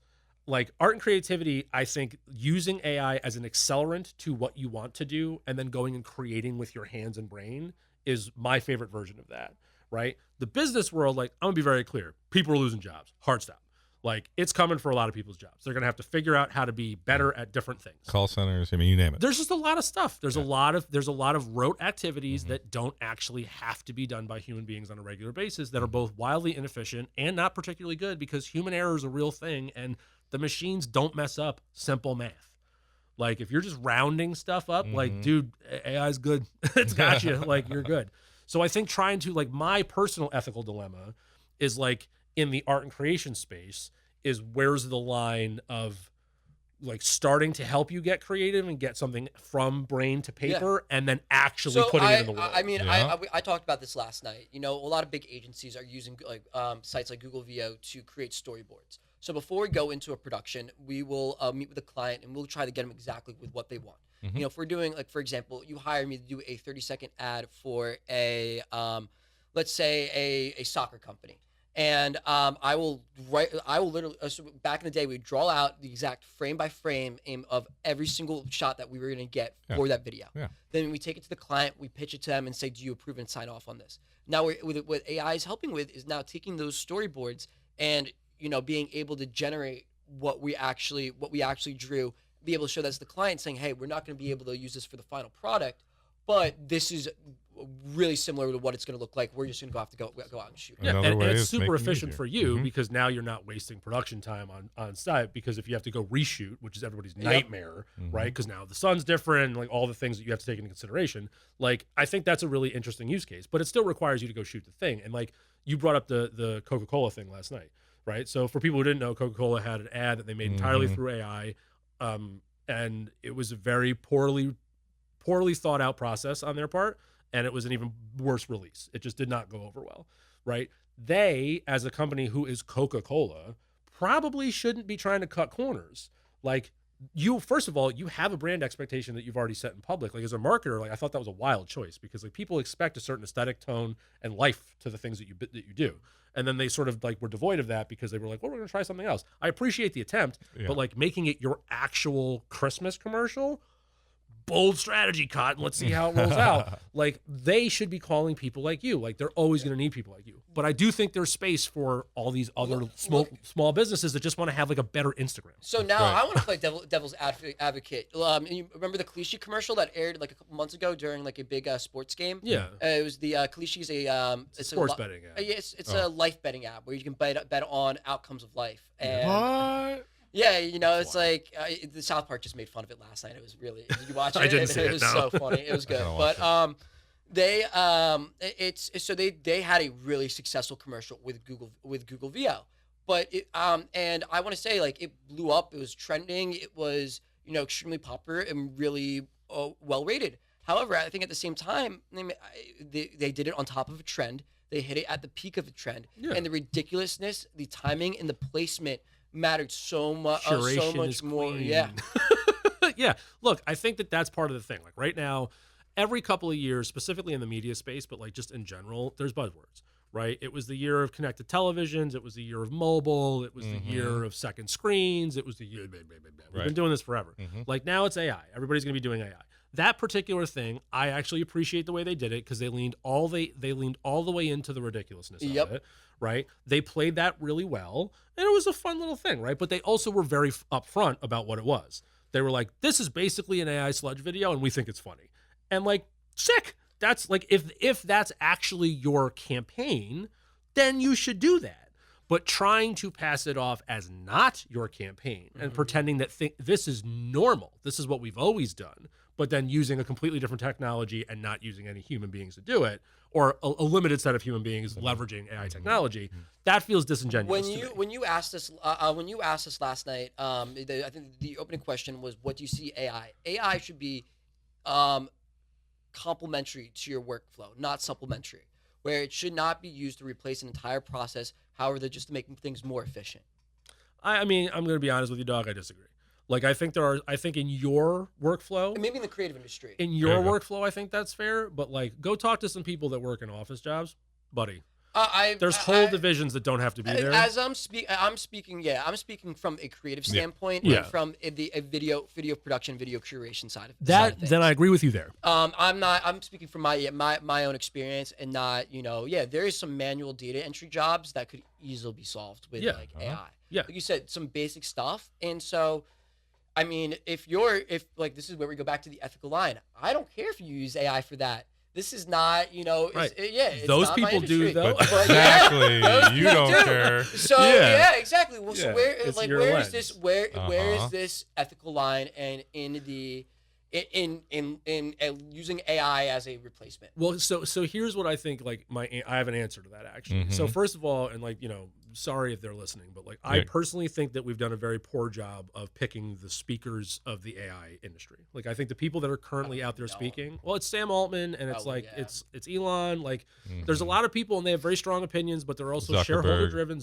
like art and creativity, I think using AI as an accelerant to what you want to do and then going and creating with your hands and brain is my favorite version of that, right? The business world, like, I'm gonna be very clear. People are losing jobs. Hard stop. Like, it's coming for a lot of people's jobs. They're going to have to figure out how to be better at different things. Call centers, I mean, you name it. There's just a lot of stuff. There's a lot of rote activities that don't actually have to be done by human beings on a regular basis that are both wildly inefficient and not particularly good because human error is a real thing and the machines don't mess up simple math. Like, if you're just rounding stuff up, like, dude, AI's good. It's got you. Like, you're good. So I think trying to, like, my personal ethical dilemma is, like, in the art and creation space is where's the line of like starting to help you get creative and get something from brain to paper and then actually putting it in the world. I mean, I talked about this last night. You know, a lot of big agencies are using like sites like Google VO to create storyboards. So before we go into a production, we will meet with the client and we'll try to get them exactly with what they want. Mhm. You know, if we're doing, like, for example, you hire me to do a 30-second ad for a, let's say a soccer company. And I will literally, so back in the day, we'd draw out the exact frame by frame aim of every single shot that we were going to get for that video. Yeah. Then we take it to the client, we pitch it to them and say, do you approve and sign off on this? Now, what AI is helping with is now taking those storyboards and, you know, being able to generate what we actually drew, be able to show that to the client saying, hey, we're not going to be able to use this for the final product, but this is really similar to what it's going to look like. We're just going to have to go out and shoot. Yeah, Another and way it's is super making it efficient easier. for you Mhm. because now you're not wasting production time on site, because if you have to go reshoot, which is everybody's nightmare, right? Because now the sun's different and like all the things that you have to take into consideration. Like, I think that's a really interesting use case, but it still requires you to go shoot the thing. And like, you brought up the Coca-Cola thing last night, right? So for people who didn't know, Coca-Cola had an ad that they made entirely through AI, and it was a very poorly thought out process on their part, and it was an even worse release. It just did not go over well, right? They, as a company who is Coca-Cola, probably shouldn't be trying to cut corners. Like, you, first of all, you have a brand expectation that you've already set in public. Like, as a marketer, like, I thought that was a wild choice, because like, people expect a certain aesthetic tone and life to the things that you do. And then they sort of like were devoid of that because they were like, well, we're going to try something else. I appreciate the attempt, but like making it your actual Christmas commercial, bold strategy, Cotton. Let's see how it rolls out. Like, they should be calling people like you. Like, they're always going to need people like you. But I do think there's space for all these other small businesses that just want to have like a better Instagram. So now I want to play devil's advocate. You remember the Clichy commercial that aired like a couple months ago during like a big sports game? Yeah. It was the Clichy's it's sports betting app. Yes, it's a life betting app where you can bet on outcomes of life. And What? yeah, you know, it's like the South Park just made fun of it last night. It was really, did you watch it? I didn't see it, It was no. so funny. It was good. I gotta watch But they had a really successful commercial with Google VO. But and I want to say, like, it blew up. It was trending. It was, you know, extremely popular and really well rated. However, I think at the same time, they did it on top of a trend. They hit it at the peak of a trend, and the ridiculousness, the timing, and the placement mattered so much. So much more. Queen. Yeah. Yeah. Look, I think that that's part of the thing. Like, right now, every couple of years, specifically in the media space, but like just in general, there's buzzwords, right? It was the year of connected televisions. It was the year of mobile. It was the year of second screens. It was the year. We've been doing this forever. Like, now it's AI. Everybody's going to be doing AI. That particular thing, I actually appreciate the way they did it, because they leaned all the way into the ridiculousness of it, right? They played that really well, and it was a fun little thing, right? But they also were very upfront about what it was. They were like, this is basically an AI sludge video, and we think it's funny. And like, sick. That's like, if that's actually your campaign, then you should do that. But trying to pass it off as not your campaign and pretending that this is normal, this is what we've always done, but then using a completely different technology and not using any human beings to do it, or a limited set of human beings leveraging AI technology, that feels disingenuous. When you asked us last night, I think the opening question was, what do you see AI? AI should be complementary to your workflow, not supplementary, where it should not be used to replace an entire process. However, they're just making things more efficient. I mean, I'm going to be honest with you, dog. I disagree. Like, I think in your workflow, And maybe in the creative industry. in your workflow, I think that's fair. But like, go talk to some people that work in office jobs, buddy. There's whole divisions that don't have to be there. As I'm speaking from a creative standpoint, Yeah. and from a video production, video curation side of That things. then I agree with you there. I'm speaking from my own experience, and not, there is some manual data entry jobs that could easily be solved with AI. Yeah. Like you said, some basic stuff. And so, I mean, if this is where we go back to the ethical line. I don't care if you use AI for that. This is not, Right. it's Those not my people do, industry. though. But But exactly, those you people don't do. care. So Yeah. exactly. Well, Yeah, so where it's like your where lens. is this where is this ethical line and in in using AI as a replacement. Well, so here's what I think. Like I have an answer to that actually. So first of all, and like sorry if they're listening, but like I personally think that we've done a very poor job of picking the speakers of the AI industry. Like I think the people that are currently out there speaking, well, it's Sam Altman and it's it's Elon. Like there's a lot of people and they have very strong opinions, but they're also shareholder driven.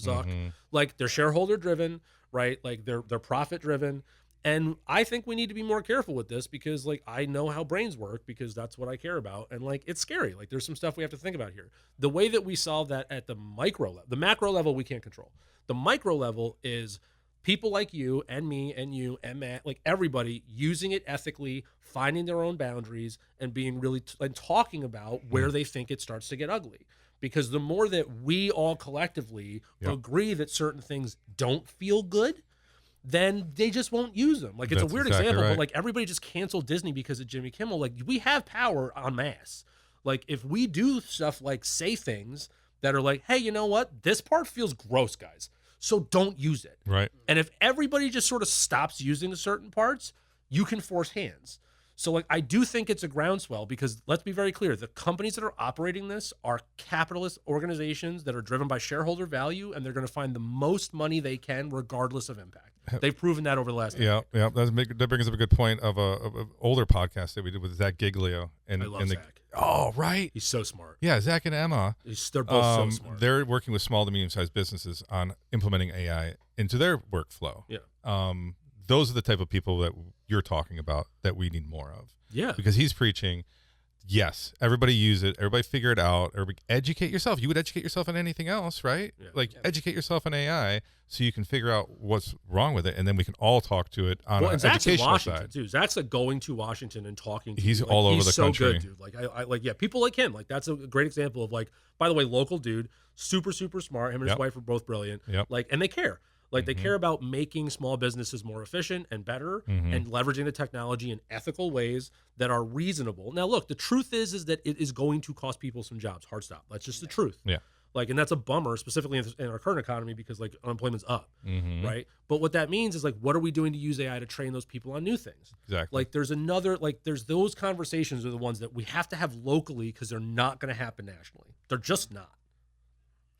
Like they're shareholder driven, right? Like they're profit driven. And I think we need to be more careful with this because, like, I know how brains work because that's what I care about. And, like, it's scary. Like, there's some stuff we have to think about here. The way that we solve that at the micro level, the macro level, we can't control. The micro level is people like you and me and you and Matt, like everybody using it ethically, finding their own boundaries and being really and talking about where they think it starts to get ugly. Because the more that we all collectively agree that certain things don't feel good, then they just won't use them. Like, it's a weird example, but like everybody just canceled Disney because of Jimmy Kimmel. Like, we have power en masse. Like, if we do stuff like say things that are like, hey, you know what? This part feels gross, guys. So don't use it. Right. And if everybody just sort of stops using certain parts, you can force hands. So, like, I do think it's a groundswell because let's be very clear. The companies that are operating this are capitalist organizations that are driven by shareholder value, and they're going to find the most money they can regardless of impact. They've proven that over the last Yeah. That brings up a good point of a older podcast that we did with Zach Giglio. And, I love Zach. Oh, right. He's so smart. Yeah, Zach and Emma. They're both so smart. They're working with small to medium-sized businesses on implementing AI into their workflow. Yeah. Those are the type of people that you're talking about that we need more of. Yeah. Because he's preaching, yes, everybody use it, everybody figure it out, everybody educate yourself. You would educate yourself on anything else, right? Yeah. Like, educate yourself on AI so you can figure out what's wrong with it, and then we can all talk to it on an educational Washington, side. too. Zach's like going to Washington and talking to He's all over the country. He's so good, dude. Like, I like, yeah, people like him. Like, that's a great example of, like, by the way, local dude, super, super smart. Him and his wife are both brilliant. Like, and they care. Like, they care about making small businesses more efficient and better and leveraging the technology in ethical ways that are reasonable. Now, look, the truth is that it is going to cost people some jobs. Hard stop. That's just the truth. Yeah. Like, and that's a bummer, specifically in our current economy because, like, unemployment's up, right? But what that means is, like, what are we doing to use AI to train those people on new things? Exactly. Like, there's those conversations are the ones that we have to have locally because they're not going to happen nationally. They're just not.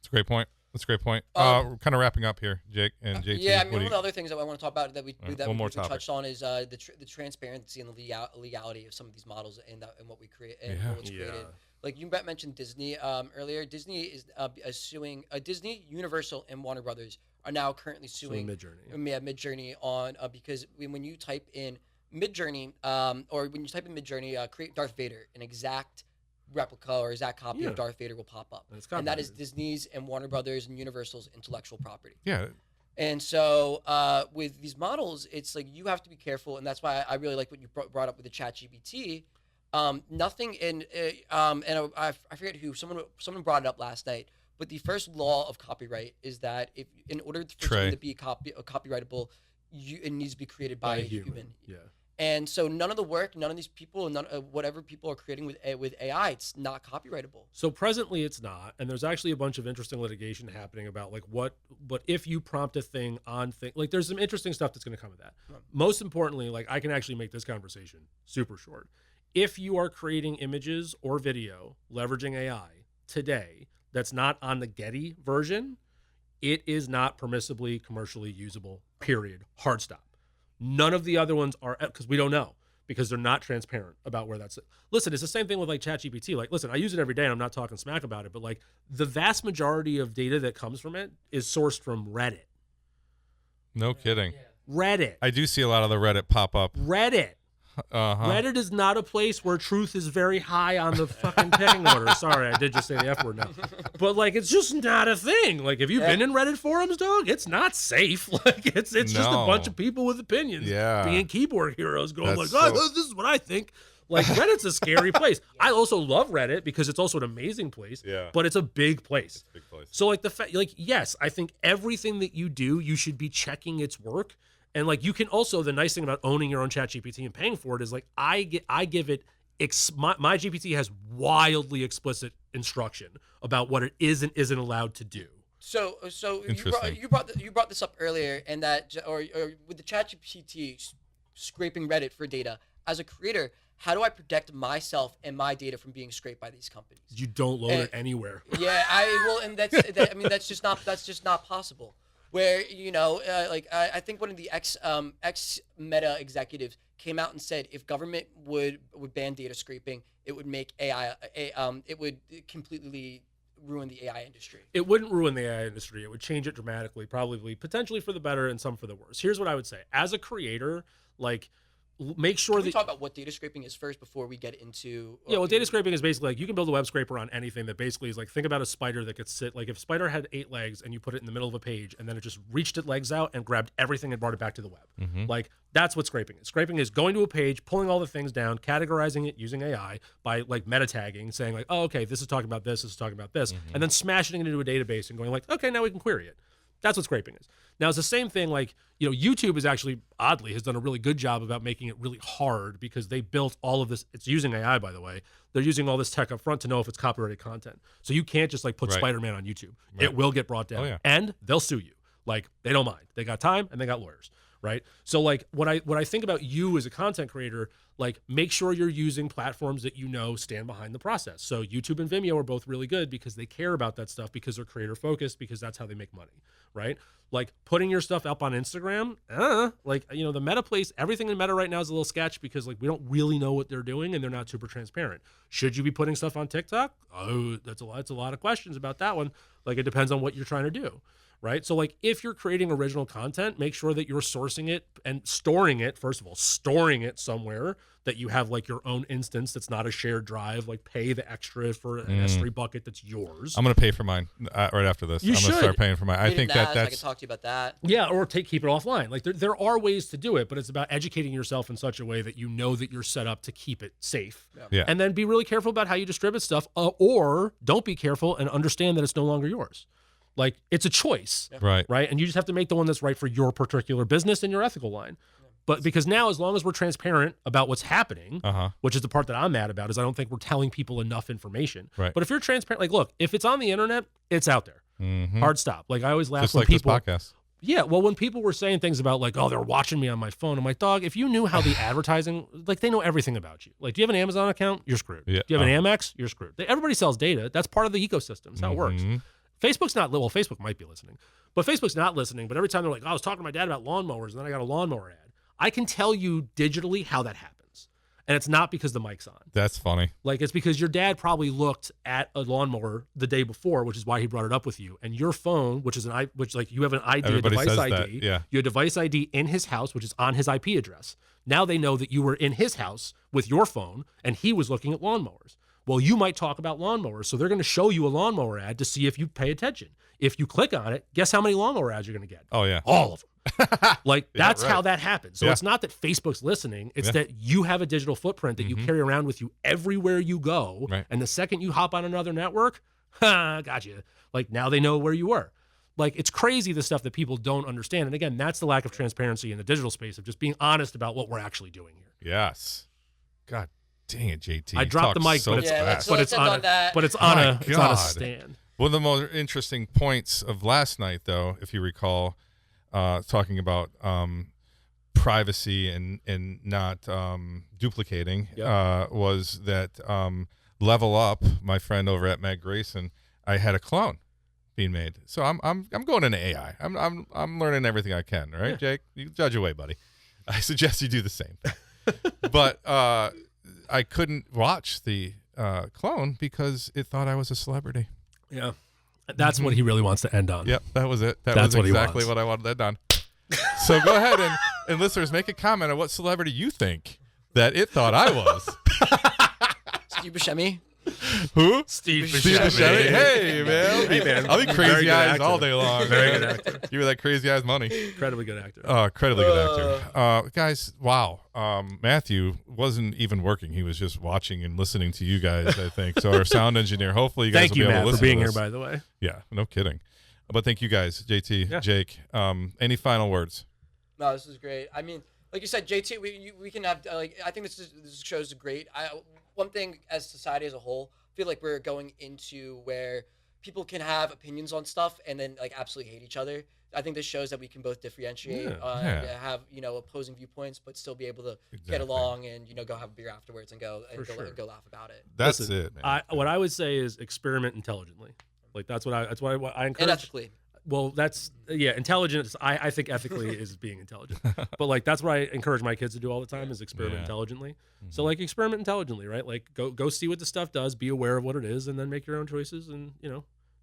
That's a great point. That's a great point. We're kind of wrapping up here, Jake and JT. Yeah, I mean, one of the other things that I want to talk about that we touched on is the transparency and the legality of some of these models and what we create and what's created. Like you mentioned Disney earlier. Disney is suing Disney, Universal, and Warner Brothers are now currently suing Midjourney on because when you type in Midjourney create Darth Vader, an exact replica or exact copy of Darth Vader will pop up, and that is Disney's and Warner Brothers and Universal's intellectual property. Yeah. And so with these models, it's like you have to be careful, and that's why I really like what you brought up with the ChatGPT. Nothing in and I forget who someone brought it up last night, but the first law of copyright is that if in order for something to be copyrightable, it needs to be created by a human. Yeah. And so none of the work, none of these people, whatever people are creating with AI, it's not copyrightable. So presently it's not, and there's actually a bunch of interesting litigation happening about like what if you prompt a thing on thing, like there's some interesting stuff that's going to come with that. Most importantly, like I can actually make this conversation super short. If you are creating images or video leveraging AI today that's not on the Getty version, it is not permissibly commercially usable, period. Hard stop. None of the other ones are, because we don't know, because they're not transparent about where that's. Listen, it's the same thing with like ChatGPT. Like, listen, I use it every day and I'm not talking smack about it, but like the vast majority of data that comes from it is sourced from Reddit. No kidding. Reddit. I do see a lot of the Reddit pop up. Reddit. Reddit is not a place where truth is very high on the fucking pecking order. Sorry, I did just say the F word now. But like, it's just not a thing. Like, have you been in Reddit forums, dog? It's not safe. Like, it's just a bunch of people with opinions being keyboard heroes going this is what I think. Like, Reddit's a scary place. I also love Reddit because it's also an amazing place. Yeah. But it's a big place. It's a big place. So like yes, I think everything that you do, you should be checking its work. And like you can also, the nice thing about owning your own ChatGPT and paying for it is like I give it my GPT has wildly explicit instruction about what it is and isn't allowed to do. So you brought this up earlier, and that or with the ChatGPT scraping Reddit for data. as a creator, how do I protect myself and my data from being scraped by these companies? You don't load it anywhere. Yeah, I mean, that's just not possible. Where, you know, I think one of the ex Meta executives came out and said if government would ban data scraping, it would make it would completely ruin the AI industry. It wouldn't ruin the AI industry. It would change it dramatically, probably potentially for the better and some for the worse. Here's what I would say. As a creator, like, make sure Can we that talk about what data scraping is first before we get into data scraping is basically like you can build a web scraper on anything that basically is like, think about a spider that could sit, like if a spider had 8 legs and you put it in the middle of a page and then it just reached its legs out and grabbed everything and brought it back to the web. Like, that's what scraping is. Scraping is going to a page, pulling all the things down, categorizing it using AI by like meta tagging, saying like, oh, okay, this is talking about this is talking about this, and then smashing it into a database and going like, okay, now we can query it. That's what scraping is. Now, it's the same thing, like, you know, YouTube is actually, oddly, has done a really good job about making it really hard because they built all of this. It's using AI, by the way. They're using all this tech up front to know if it's copyrighted content. So you can't just, like, put Spider-Man on YouTube. It will get brought down. And they'll sue you. Like, they don't mind. They got time and they got lawyers, right? So, like, what I think about you as a content creator, like, make sure you're using platforms that you know stand behind the process. So YouTube and Vimeo are both really good because they care about that stuff because they're creator focused, because that's how they make money, right? Like, putting your stuff up on Instagram, like, you know, the Meta place, everything in Meta right now is a little sketch because, like, we don't really know what they're doing and they're not super transparent. Should you be putting stuff on TikTok? Oh, that's a lot of questions about that one. Like, it depends on what you're trying to do. Right. So, like, if you're creating original content, make sure that you're sourcing it and storing it. First of all, storing it somewhere that you have like your own instance that's not a shared drive. Like, pay the extra for an S3 bucket that's yours. I'm going to pay for mine right after this. I'm going to start paying for mine. I think that's. I can talk to you about that. Yeah, or keep it offline. Like, there are ways to do it, but it's about educating yourself in such a way that you know that you're set up to keep it safe. Yeah. And then be really careful about how you distribute stuff, or don't be careful and understand that it's no longer yours. Like, it's a choice, right? And you just have to make the one that's right for your particular business and your ethical line. But because now, as long as we're transparent about what's happening, which is the part that I'm mad about, is I don't think we're telling people enough information. Right. But if you're transparent, like, look, if it's on the internet, it's out there. Hard stop. Like, I always laugh just when like people. This podcast. Yeah, well, when people were saying things about like, oh, they're watching me on my phone, I'm like, dog, if you knew how the advertising, like, they know everything about you. Like, do you have an Amazon account? You're screwed. Yeah. Do you have an Amex? You're screwed. Everybody sells data. That's part of the ecosystem. That's how it works. Facebook's not, well, Facebook might be listening, but Facebook's not listening. But every time they're like, oh, I was talking to my dad about lawnmowers, and then I got a lawnmower ad. I can tell you digitally how that happens. And it's not because the mic's on. That's funny. Like, it's because your dad probably looked at a lawnmower the day before, which is why he brought it up with you. And your phone, which like you have an ID, Everybody a device says ID. that, yeah. You have a device ID in his house, which is on his IP address. Now they know that you were in his house with your phone and he was looking at lawnmowers. Well, you might talk about lawnmowers, so they're going to show you a lawnmower ad to see if you pay attention. If you click on it, guess how many lawnmower ads you're going to get? Oh, yeah. All of them. Like, that's right. how that happens. So it's not that Facebook's listening. It's that you have a digital footprint that you carry around with you everywhere you go. Right. And the second you hop on another network, gotcha. Like, now they know where you were. Like, it's crazy, the stuff that people don't understand. And again, that's the lack of transparency in the digital space of just being honest about what we're actually doing here. Yes. God dang it, JT. I dropped the mic, so but it's fast. it's on a stand. One of the more interesting points of last night, though, if you recall, talking about privacy and not duplicating, was that Level Up, my friend over at Matt Grayson, I had a clone being made. So I'm going into AI. I'm learning everything I can. Right, Jake? You judge away, buddy. I suggest you do the same thing. But I couldn't watch the clone because it thought I was a celebrity. Yeah. That's what he really wants to end on. Yep, that was it. That's was exactly what I wanted to end on. So go ahead and listeners, make a comment on what celebrity you think that it thought I was. Steve Buscemi. Who? Steve Buscemi. Hey, man. Hey, man. I'll be crazy eyes all day long. Very good actor. You were that crazy eyes money. Incredibly good actor. Incredibly good actor. Guys, wow. Matthew wasn't even working. He was just watching and listening to you guys, I think. So our sound engineer, hopefully you guys will be able to listen to this. Thank you, Matt, for being here, by the way. Yeah, no kidding. But thank you guys, JT, Jake. Any final words? No, this is great. I mean, like you said, JT, we can have, I think this shows great. One thing as society as a whole, I feel like we're going into where people can have opinions on stuff and then like absolutely hate each other. I think this shows that we can both differentiate, and have opposing viewpoints, but still be able to get along and go have a beer afterwards and go laugh about it. That's it, man. What I would say is experiment intelligently. Like that's what I encourage. And ethically. Well, that's intelligence. I think ethically is being intelligent, but like that's what I encourage my kids to do all the time is experiment intelligently. So like experiment intelligently, right? Like go see what the stuff does, be aware of what it is, and then make your own choices. And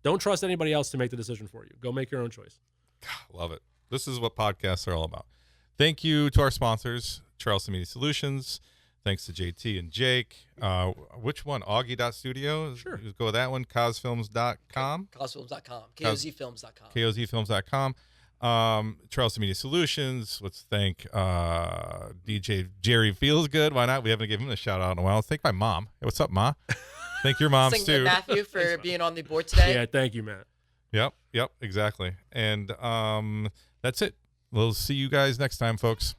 don't trust anybody else to make the decision for you. Go make your own choice. God, love it. This is what podcasts are all about. Thank you to our sponsors, Charleston Media Solutions. Thanks to JT and Jake. Which one? Augie.studio? Sure. Go with that one. Kozfilms.com. Kozfilms.com. KOZfilms.com. KOZfilms.com. Charleston Media Solutions. Let's thank DJ Jerry Feelsgood. Why not? We haven't given him a shout out in a while. Thank my mom. Hey, what's up, Ma? Thank your moms, too. Matthew for being on the board today. Yeah, thank you, Matt. Yep, exactly. And that's it. We'll see you guys next time, folks.